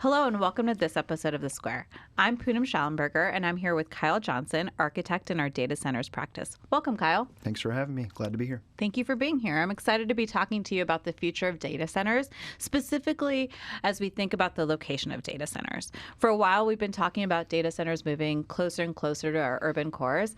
Hello and welcome to this episode of TheSquare. I'm Poonam Schallenberger and I'm here with Kyle Johnson, architect in our data centers practice. Welcome, Kyle. Thanks for having me. Glad to be here. Thank you for being here. I'm excited to be talking to you about the future of data centers, specifically as we think about the location of data centers. For a while, we've been talking about data centers moving closer and closer to our urban cores,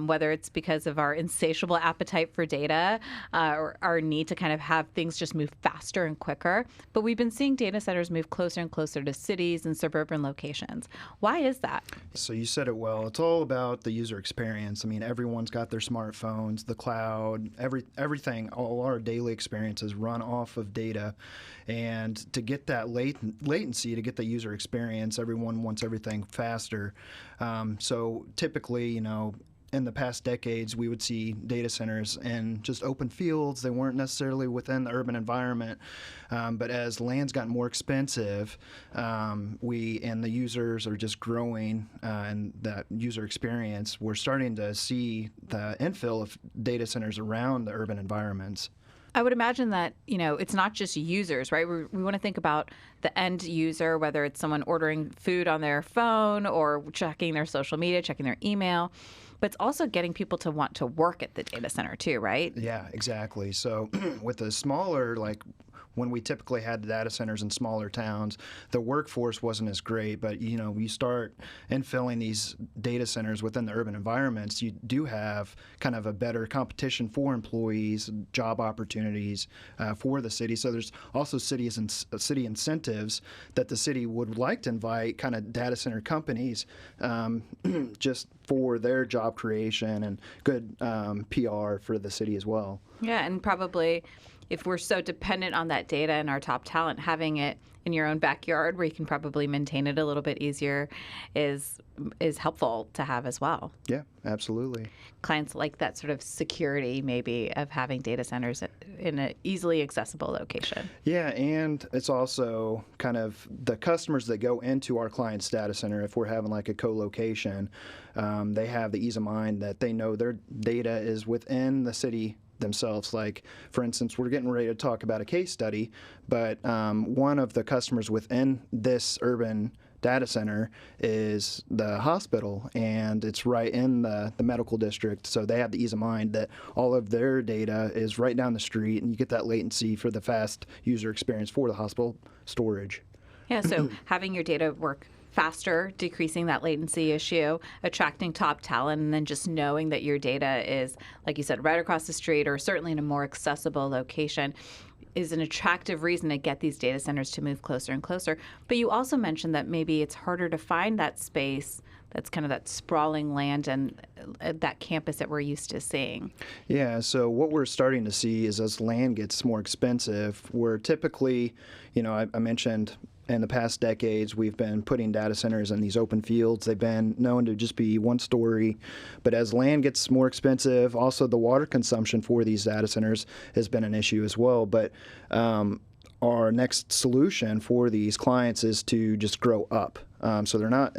whether it's because of our insatiable appetite for data or our need to kind of have things just move faster and quicker. But we've been seeing data centers move closer and closer to cities and suburban locations. Why is that? So you said it well. It's all about the user experience. I mean, everyone's got their smartphones, the cloud, everything, all our daily experiences run off of data. And to get that latency, to get the user experience, everyone wants everything faster. So typically, in the past decades, we would see data centers in just open fields. They weren't necessarily within the urban environment. But as land's gotten more expensive, and the users are just growing, and that user experience, we're starting to see the infill of data centers around the urban environments. I would imagine that, it's not just users, right? We want to think about the end user, whether it's someone ordering food on their phone or checking their social media, checking their email. But it's also getting people to want to work at the data center too, right? Yeah, exactly. So with the smaller, when we typically had data centers in smaller towns, the workforce wasn't as great. But, you start infilling these data centers within the urban environments, you do have kind of a better competition for employees, job opportunities for the city. So there's also city incentives that the city would like to invite kind of data center companies just for their job creation and good PR for the city as well. Yeah, and probably if we're so dependent on that data and our top talent, having it in your own backyard where you can probably maintain it a little bit easier is helpful to have as well. Yeah, absolutely. Clients like that sort of security maybe of having data centers in an easily accessible location. Yeah, and it's also kind of the customers that go into our client's data center, if we're having like a co-location, they have the ease of mind that they know their data is within the city themselves. Like, for instance, we're getting ready to talk about a case study, but one of the customers within this urban data center is the hospital, and it's right in the medical district. So they have the ease of mind that all of their data is right down the street, and you get that latency for the fast user experience for the hospital storage. Yeah, so having your data work faster, decreasing that latency issue, attracting top talent, and then just knowing that your data is, like you said, right across the street or certainly in a more accessible location is an attractive reason to get these data centers to move closer and closer. But you also mentioned that maybe it's harder to find that space that's kind of that sprawling land and that campus that we're used to seeing. Yeah, so what we're starting to see is as land gets more expensive, we're typically, I mentioned in the past decades, we've been putting data centers in these open fields. They've been known to just be one story. But as land gets more expensive, also the water consumption for these data centers has been an issue as well. But our next solution for these clients is to just grow up. So they're not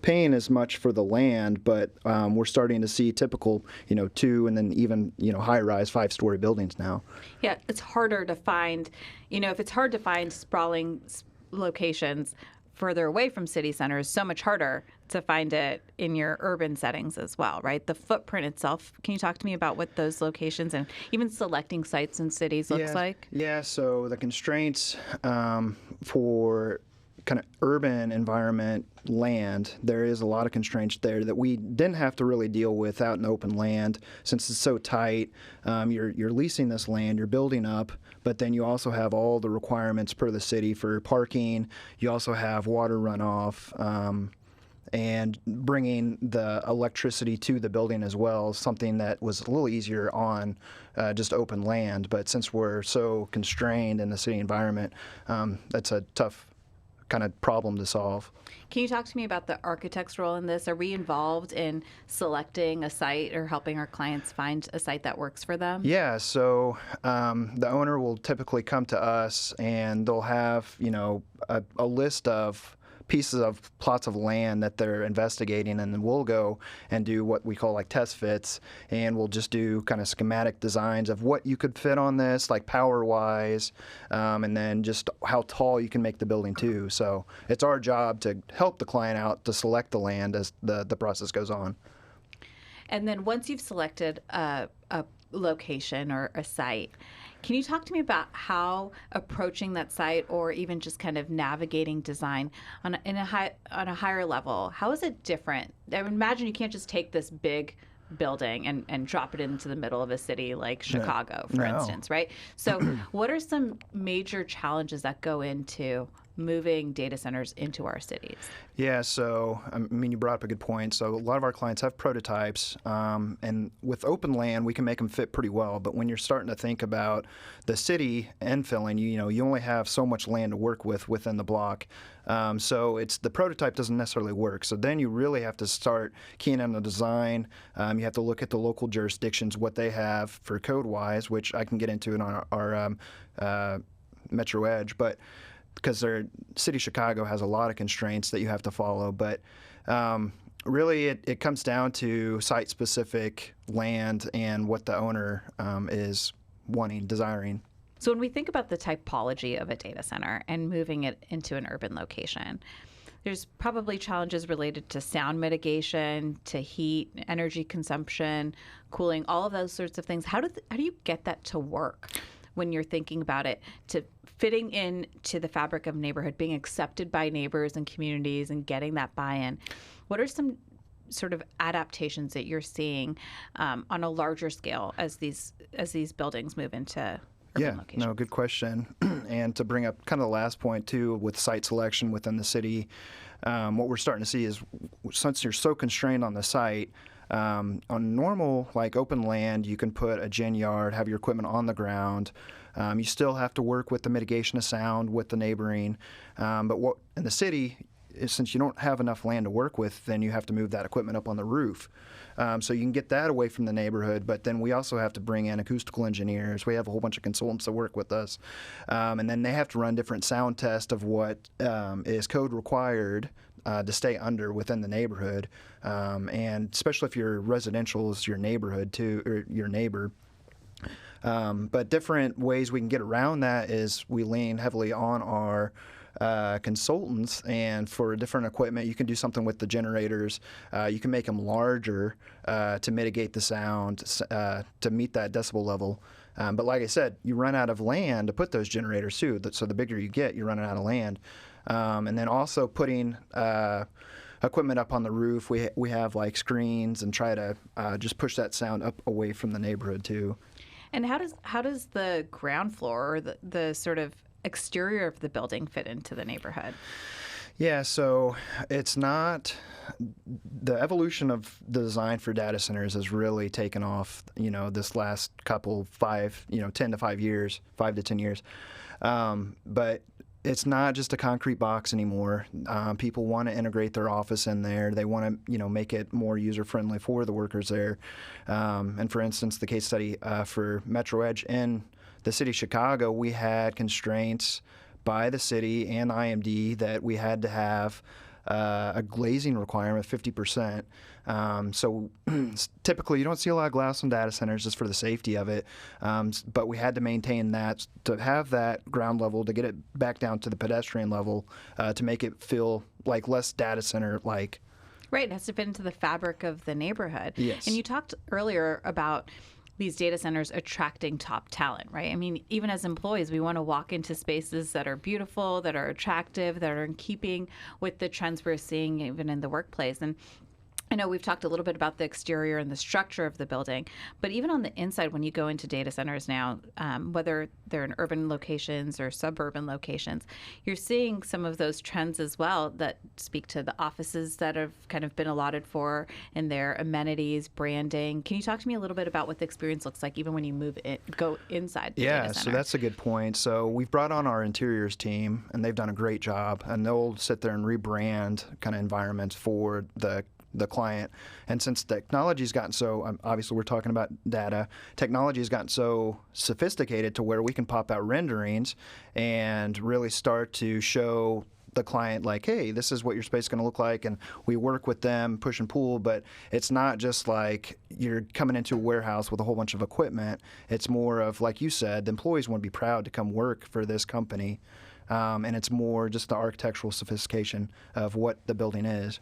paying as much for the land, but we're starting to see typical, 2 and then even, high-rise 5-story buildings now. Yeah, it's harder to find, if it's hard to find sprawling locations further away from city centers, so much harder to find it in your urban settings as well, right? The footprint itself, can you talk to me about what those locations and even selecting sites in cities looks like? Yeah, so the constraints for kind of urban environment land, there is a lot of constraints there that we didn't have to really deal with out in open land since it's so tight. You're leasing this land, you're building up, but then you also have all the requirements per the city for parking. You also have water runoff and bringing the electricity to the building as well, something that was a little easier on just open land. But since we're so constrained in the city environment, that's a tough kind of problem to solve. Can you talk to me about the architect's role in this? Are we involved in selecting a site or helping our clients find a site that works for them? Yeah, so the owner will typically come to us and they'll have, a list of plots of land that they're investigating, and then we'll go and do what we call like test fits, and we'll just do kind of schematic designs of what you could fit on this, like power-wise, and then just how tall you can make the building too. So it's our job to help the client out to select the land as the process goes on. And then once you've selected a location or a site, can you talk to me about how approaching that site, or even just kind of navigating design on a higher level, how is it different? I would imagine you can't just take this big building and drop it into the middle of a city like Chicago, for instance, right? So what are some major challenges that go into moving data centers into our cities? Yeah, so I mean, you brought up a good point. So a lot of our clients have prototypes, and with open land, we can make them fit pretty well. But when you're starting to think about the city infilling, you only have so much land to work with within the block. So the prototype doesn't necessarily work. So then you really have to start keying on the design. You have to look at the local jurisdictions, what they have for code-wise, which I can get into in our Metro Edge, but because City of Chicago has a lot of constraints that you have to follow. But really, it comes down to site-specific land and what the owner is desiring. So when we think about the typology of a data center and moving it into an urban location, there's probably challenges related to sound mitigation, to heat, energy consumption, cooling, all of those sorts of things. How do you get that to work when you're thinking about it, to fitting in to the fabric of neighborhood, being accepted by neighbors and communities and getting that buy-in? What are some sort of adaptations that you're seeing on a larger scale as these buildings move into urban locations? No, good question. And to bring up kind of the last point too, with site selection within the city, what we're starting to see is, since you're so constrained on the site, on normal, like open land, you can put a gen yard, have your equipment on the ground. You still have to work with the mitigation of sound with the neighboring. But what in the city, since you don't have enough land to work with, then you have to move that equipment up on the roof. So you can get that away from the neighborhood, but then we also have to bring in acoustical engineers. We have a whole bunch of consultants that work with us. And then they have to run different sound tests of what is code required to stay within the neighborhood. And especially if your residential is your neighborhood too, or your neighbor. But different ways we can get around that is we lean heavily on our consultants, and for different equipment, you can do something with the generators. You can make them larger to mitigate the sound, to meet that decibel level. But like I said, you run out of land to put those generators too. So the bigger you get, you're running out of land. And then also putting equipment up on the roof. We have like screens and try to just push that sound up away from the neighborhood too. And how does the ground floor, or the sort of exterior of the building, fit into the neighborhood? Yeah, so it's not the evolution of the design for data centers has really taken off, this last couple 10 to 5 years, 5 to 10 years. But it's not just a concrete box anymore. People want to integrate their office in there. They want to, make it more user-friendly for the workers there. And for instance, the case study for Metro Edge in the city of Chicago, we had constraints by the city and IMD that we had to have a glazing requirement of 50%. So typically you don't see a lot of glass on data centers just for the safety of it, but we had to maintain that to have that ground level, to get it back down to the pedestrian level, to make it feel like less data center like. Right, it has to fit into the fabric of the neighborhood. Yes. And you talked earlier about these data centers attracting top talent, right? I mean, even as employees, we want to walk into spaces that are beautiful, that are attractive, that are in keeping with the trends we're seeing even in the workplace. And I know we've talked a little bit about the exterior and the structure of the building, but even on the inside, when you go into data centers now, whether they're in urban locations or suburban locations, you're seeing some of those trends as well that speak to the offices that have kind of been allotted for, and their amenities, branding. Can you talk to me a little bit about what the experience looks like even when you go inside the data center? Yeah, so that's a good point. So we've brought on our interiors team, and they've done a great job, and they'll sit there and rebrand kind of environments for the client. And since technology's gotten so, obviously we're talking about data, technology has gotten so sophisticated to where we can pop out renderings and really start to show the client like, hey, this is what your space is going to look like, and we work with them, push and pull. But it's not just like you're coming into a warehouse with a whole bunch of equipment. It's more of, like you said, the employees want to be proud to come work for this company, and it's more just the architectural sophistication of what the building is.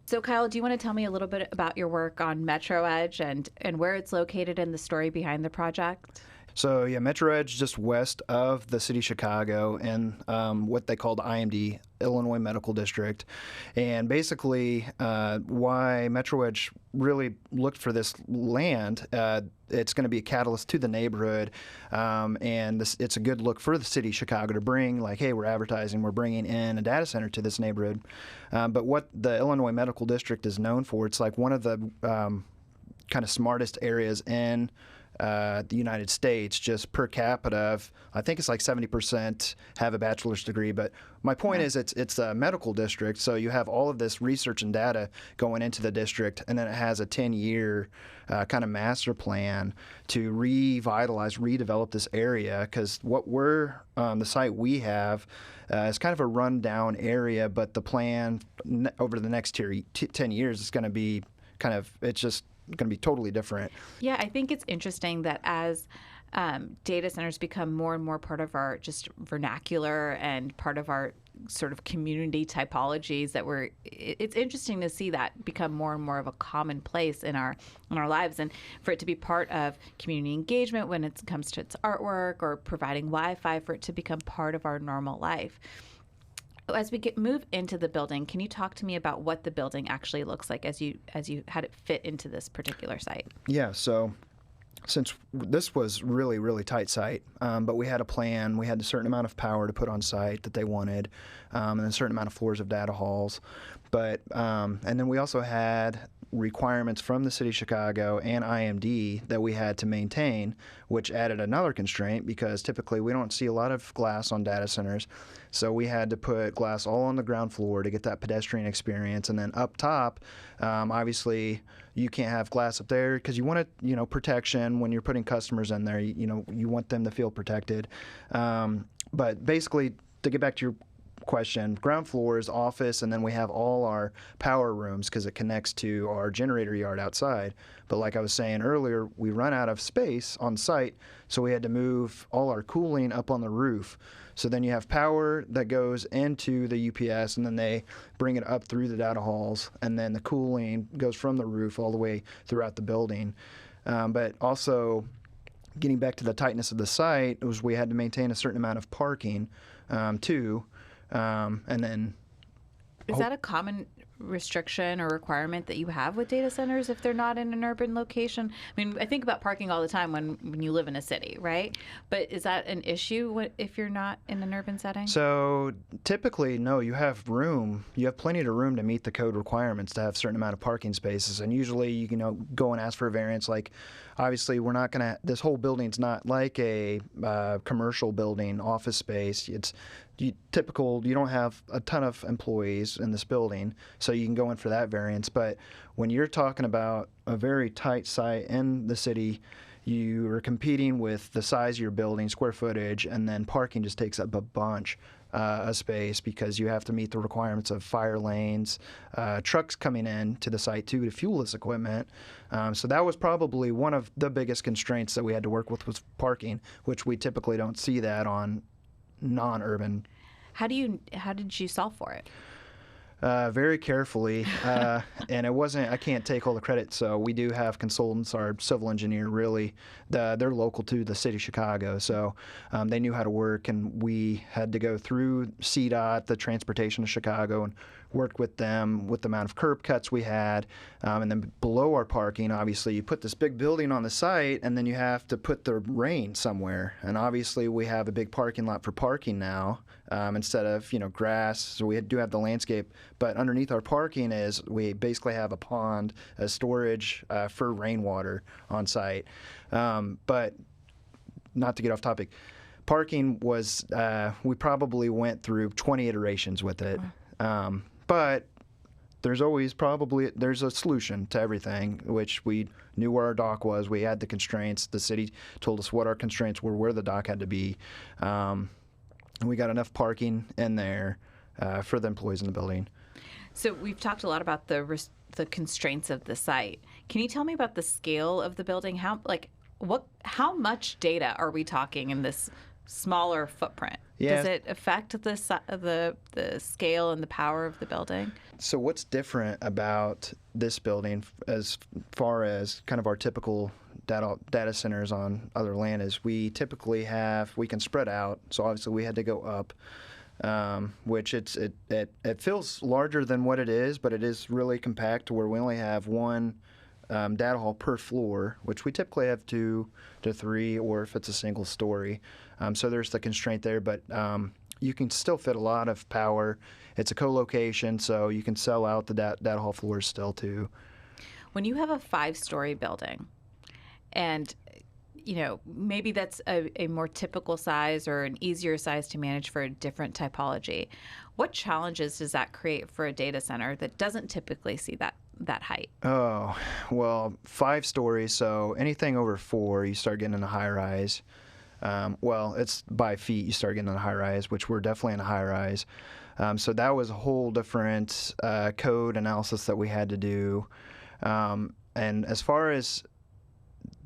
So, Kyle, do you want to tell me a little bit about your work on Metro Edge and where it's located and the story behind the project? So, yeah, Metro Edge, just west of the city of Chicago, in what they call the IMD, Illinois Medical District. And basically, why Metro Edge really looked for this land, it's going to be a catalyst to the neighborhood, and it's a good look for the city of Chicago to bring, like, hey, we're advertising, we're bringing in a data center to this neighborhood. But what the Illinois Medical District is known for, it's like one of the kind of smartest areas in the United States, just per capita of, I think it's like 70% have a bachelor's degree. But my point is it's a medical district, so you have all of this research and data going into the district, and then it has a 10-year kind of master plan to revitalize, redevelop this area, because what the site we have is kind of a rundown area, but the plan over the next 10 years is going to be it's just going to be totally different. Yeah, I think it's interesting that as data centers become more and more part of our just vernacular and part of our sort of community typologies, it's interesting to see that become more and more of a commonplace in our lives, and for it to be part of community engagement when it comes to its artwork or providing Wi-Fi, for it to become part of our normal life. As we move into the building, can you talk to me about what the building actually looks like as you had it fit into this particular site? Yeah, so since this was really, really tight site, but we had a plan, we had a certain amount of power to put on site that they wanted, and a certain amount of floors of data halls. But and then we also had requirements from the city of Chicago and IMD that we had to maintain, which added another constraint, because typically we don't see a lot of glass on data centers. So we had to put glass all on the ground floor to get that pedestrian experience, and then up top, obviously you can't have glass up there because you want it, protection when you're putting customers in there. You want them to feel protected. But basically, to get back to your question, ground floor is office, and then we have all our power rooms because it connects to our generator yard outside. But like I was saying earlier, we run out of space on site, so we had to move all our cooling up on the roof. So then you have power that goes into the UPS, and then they bring it up through the data halls, and then the cooling goes from the roof all the way throughout the building. But also, getting back to the tightness of the site, was we had to maintain a certain amount of parking too. And then, is that a common restriction or requirement that you have with data centers if they're not in an urban location? I mean, I think about parking all the time when you live in a city, right? But is that an issue if you're not in an urban setting? So typically, no, you have room. You have plenty of room to meet the code requirements to have a certain amount of parking spaces. And usually you can go and ask for a variance. Like, obviously, we're not going to, this whole building's not like a commercial building, office space. It's you don't have a ton of employees in this building, so you can go in for that variance. But when you're talking about a very tight site in the city, you are competing with the size of your building, square footage, and then parking just takes up a bunch of space because you have to meet the requirements of fire lanes, trucks coming in to the site too to fuel this equipment. So that was probably one of the biggest constraints that we had to work with, was parking, which we typically don't see that on non-urban. How did you solve for it? Very carefully, and it wasn't, I can't take all the credit, so we do have consultants. Our civil engineer, really, they're local to the city of Chicago, so they knew how to work, and we had to go through CDOT, the transportation of Chicago, and worked with them with the amount of curb cuts we had. And then below our parking, obviously, you put this big building on the site, and then you have to put the rain somewhere. And obviously, we have a big parking lot for parking now, instead of grass. So we do have the landscape, but underneath our parking we basically have a pond, a storage for rainwater on site. But not to get off topic, parking was we probably went through 20 iterations with it. But there's a solution to everything, which we knew where our dock was. We had the constraints. The city told us what our constraints were, where the dock had to be. And we got enough parking in there for the employees in the building. So we've talked a lot about the constraints of the site. Can you tell me about the scale of the building? How much data are we talking in this smaller footprint? Yeah. Does it affect the scale and the power of the building? So what's different about this building as far as kind of our typical data centers on other land is we typically we can spread out. So obviously we had to go up, which it feels larger than what it is, but it is really compact to where we only have one data hall per floor, which we typically have 2 to 3, or if it's a single story. So there's the constraint there, but you can still fit a lot of power. It's a co-location, so you can sell out the data hall floors still too. When you have a 5-story building, and maybe that's a more typical size or an easier size to manage for a different typology, what challenges does that create for a data center that doesn't typically see that height? Oh, well, 5 stories, so anything over 4, you start getting in a high rise. Well, it's by feet, you start getting in a high rise, which we're definitely in a high rise. So that was a whole different code analysis that we had to do. And as far as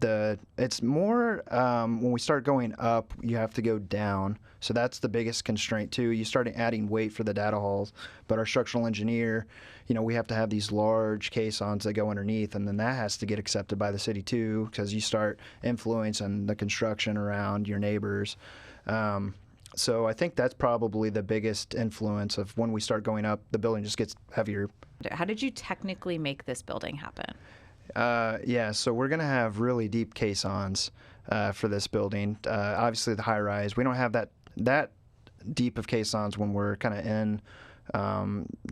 it's more when we start going up, you have to go down. So that's the biggest constraint too. You start adding weight for the data halls, but our structural engineer, we have to have these large caissons that go underneath, and then that has to get accepted by the city too, because you start influencing the construction around your neighbors. So I think that's probably the biggest influence of when we start going up, the building just gets heavier. How did you technically make this building happen? Yeah, so we're going to have really deep caissons for this building. Obviously, the high rise, we don't have that deep of caissons when we're kind of in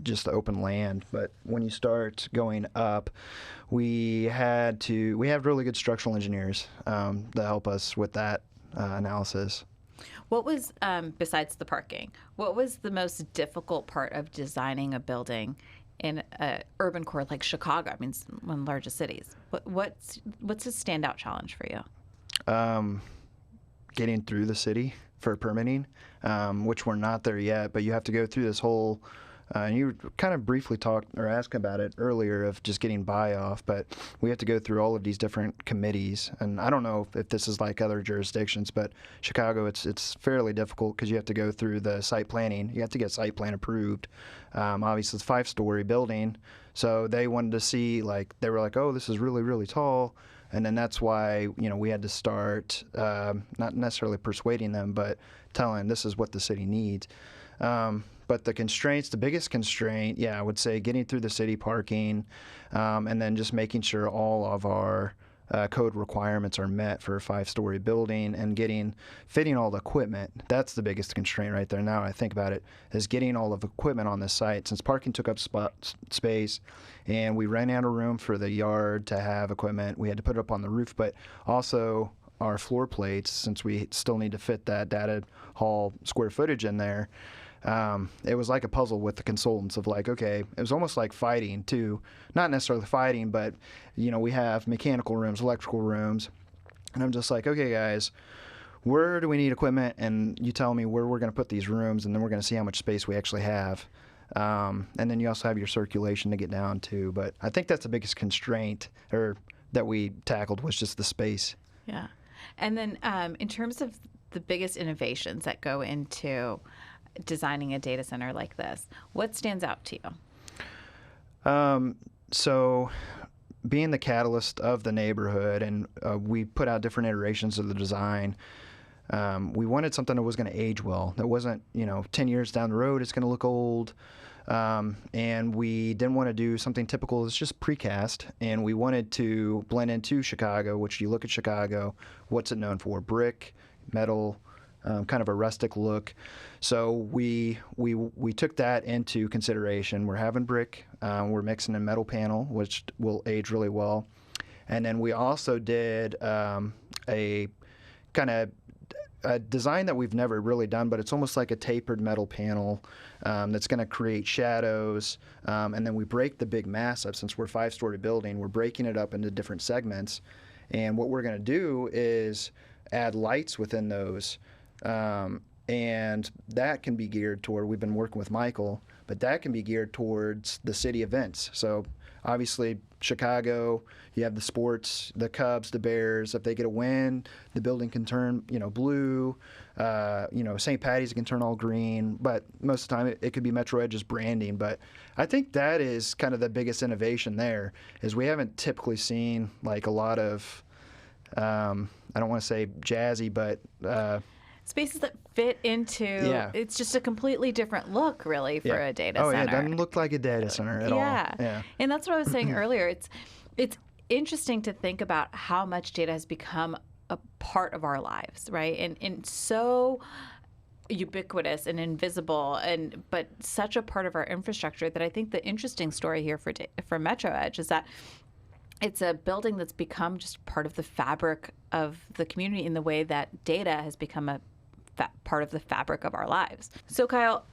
just the open land. But when you start going up, we have really good structural engineers that help us with that analysis. What was, besides the parking, what was the most difficult part of designing a building in an urban core like Chicago? I mean, it's one of the largest cities. What's a standout challenge for you? Getting through the city for permitting, which we're not there yet, but you have to go through this whole, and you kind of briefly talked or asked about it earlier of just getting buy-off, but we have to go through all of these different committees. And I don't know if this is like other jurisdictions, but Chicago, it's fairly difficult because you have to go through the site planning. You have to get site plan approved. Obviously, it's a 5-story building, so they wanted to see, they were like, oh, this is really, really tall. And then that's why, we had to start not necessarily persuading them, but telling this is what the city needs. But the constraints, the biggest constraint, I would say getting through the city parking, and then just making sure all of our code requirements are met for a 5-story building, and fitting all the equipment. That's the biggest constraint right there. Now I think about it, is getting all of the equipment on the site. Since parking took up space, and we ran out of room for the yard to have equipment, we had to put it up on the roof, but also our floor plates, since we still need to fit that data hall square footage in there. It was like a puzzle with the consultants of okay, it was almost like fighting too. Not necessarily fighting, but we have mechanical rooms, electrical rooms, and I'm just like, okay guys, where do we need equipment? And you tell me where we're going to put these rooms, and then we're going to see how much space we actually have. And then you also have your circulation to get down to. But I think that's the biggest constraint that we tackled, was just the space. Yeah. And then in terms of the biggest innovations that go into designing a data center like this, what stands out to you? So being the catalyst of the neighborhood, and we put out different iterations of the design. We wanted something that was going to age well. That wasn't, 10 years down the road, it's going to look old. And we didn't want to do something typical. It's just precast, and we wanted to blend into Chicago, which you look at Chicago, what's it known for? Brick, metal, kind of a rustic look. So we took that into consideration. We're having brick, we're mixing in metal panel, which will age really well. And then we also did a kind of a design that we've never really done, but it's almost like a tapered metal panel that's going to create shadows. And then we break the big mass up. Since we're a 5-story building, we're breaking it up into different segments. And what we're going to do is add lights within those. And that can be geared toward, we've been working with Michael, but that can be geared towards the city events. So obviously, Chicago, you have the sports, the Cubs, the Bears. If they get a win, the building can turn, blue. St. Patty's can turn all green. But most of the time, it could be Metro Edge's branding. But I think that is kind of the biggest innovation there, is we haven't typically seen like a lot of, I don't want to say jazzy, but spaces that fit into, it's just a completely different look, really, for a data center. Oh, yeah, it doesn't look like a data center at all. Yeah, and that's what I was saying earlier. It's interesting to think about how much data has become a part of our lives, right? And so ubiquitous and invisible, but such a part of our infrastructure that I think the interesting story here for Metro Edge is that it's a building that's become just part of the fabric of the community in the way that data has become a part of the fabric of our lives. So Kyle,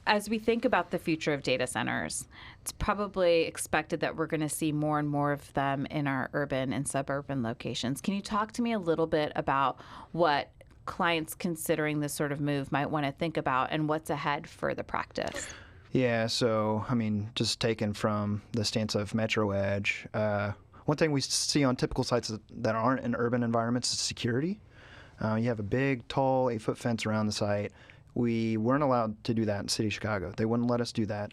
as we think about the future of data centers, it's probably expected that we're going to see more and more of them in our urban and suburban locations. Can you talk to me a little bit about what clients considering this sort of move might want to think about and what's ahead for the practice? Yeah, so, just taken from the stance of Metro Edge, one thing we see on typical sites that aren't in urban environments is security. You have a big, tall, 8-foot fence around the site. We weren't allowed to do that in the city of Chicago. They wouldn't let us do that.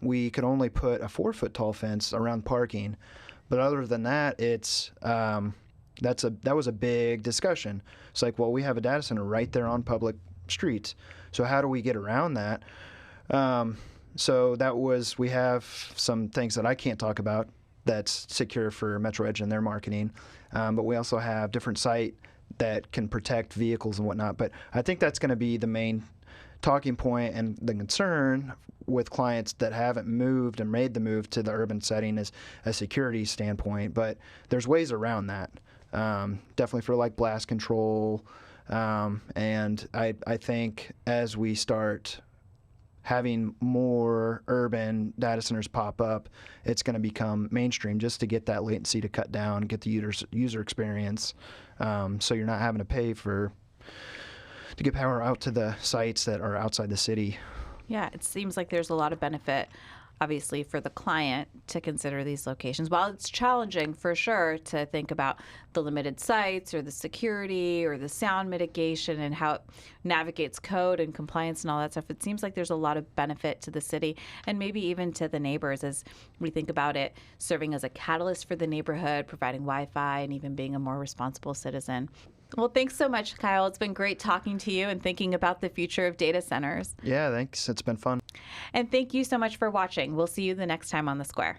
We could only put a 4-foot tall fence around parking. But other than that, that was a big discussion. It's like, well, we have a data center right there on public streets. So how do we get around that? We have some things that I can't talk about that's secure for Metro Edge and their marketing. But we also have different site that can protect vehicles and whatnot. But I think that's going to be the main talking point and the concern with clients that haven't moved and made the move to the urban setting is a security standpoint. But there's ways around that, definitely for like blast control. And I think as we start having more urban data centers pop up, it's going to become mainstream just to get that latency to cut down, get the user experience, so you're not having to pay to get power out to the sites that are outside the city. Yeah, it seems like there's a lot of benefit, obviously, for the client to consider these locations. While it's challenging, for sure, to think about the limited sites or the security or the sound mitigation and how it navigates code and compliance and all that stuff, it seems like there's a lot of benefit to the city and maybe even to the neighbors as we think about it serving as a catalyst for the neighborhood, providing Wi-Fi, and even being a more responsible citizen. Well, thanks so much, Kyle. It's been great talking to you and thinking about the future of data centers. Yeah, thanks. It's been fun. And thank you so much for watching. We'll see you the next time on The Square.